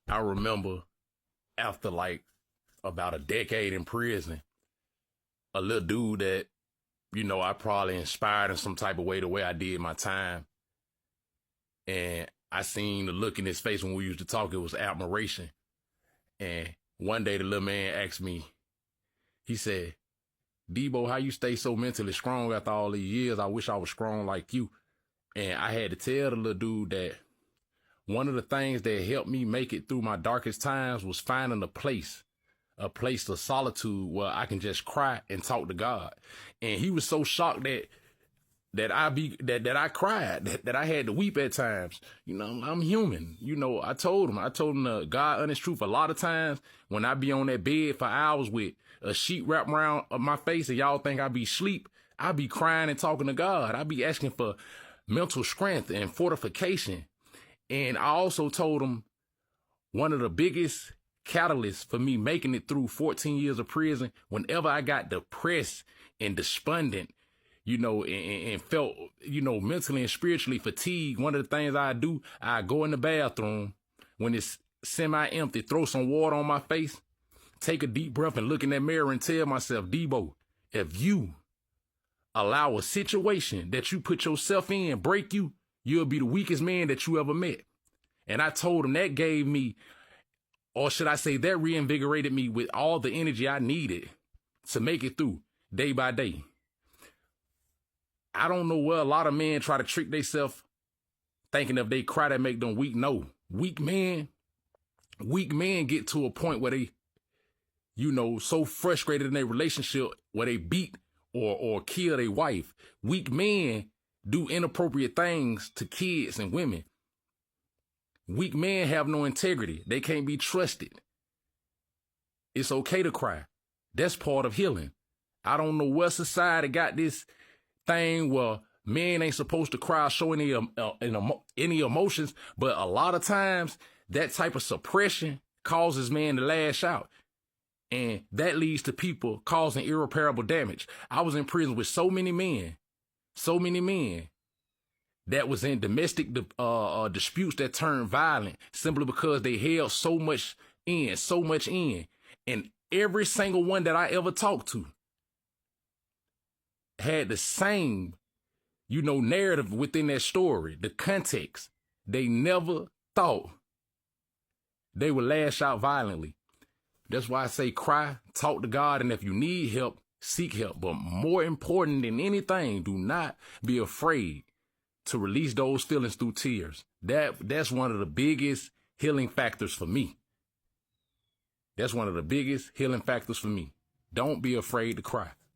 I remember after like about a decade in prison, a little dude that, I probably inspired in some type of way the way I did my time. And I seen the look in his face when we used to talk, it was admiration. And one day the little man asked me, he said, Debo, how you stay so mentally strong after all these years? I wish I was strong like you. And I had to tell the little dude that one of the things that helped me make it through my darkest times was finding a place of solitude where I can just cry and talk to God. And he was so shocked that I cried, that I had to weep at times. I'm human. I told him the God honest truth. A lot of times when I be on that bed for hours with a sheet wrapped around my face and y'all think I be asleep, I be crying and talking to God. I be asking for mental strength and fortification. And I also told him one of the biggest catalysts for me making it through 14 years of prison, whenever I got depressed and despondent, and felt, mentally and spiritually fatigued, one of the things I do, I go in the bathroom when it's semi-empty, throw some water on my face, take a deep breath and look in that mirror and tell myself, Debo, if you allow a situation that you put yourself in break you, you'll be the weakest man that you ever met. And I told him that gave me, or should I say that reinvigorated me with all the energy I needed to make it through day by day. I don't know where a lot of men try to trick themselves thinking if they cry that make them weak. No, weak men get to a point where they, so frustrated in their relationship where they beat or kill their wife. Weak men do inappropriate things to kids and women. Weak men have no integrity. They can't be trusted. It's okay to cry. That's part of healing. I don't know where society got this thing where men ain't supposed to cry or show any emotions, but a lot of times that type of suppression causes men to lash out. And that leads to people causing irreparable damage. I was in prison with so many men that was in domestic disputes that turned violent simply because they held so much in. And every single one that I ever talked to had the same, narrative within that story, the context. They never thought they would lash out violently. That's why I say cry, talk to God, and if you need help, seek help. But more important than anything, do not be afraid to release those feelings through tears. That's one of the biggest healing factors for me. Don't be afraid to cry.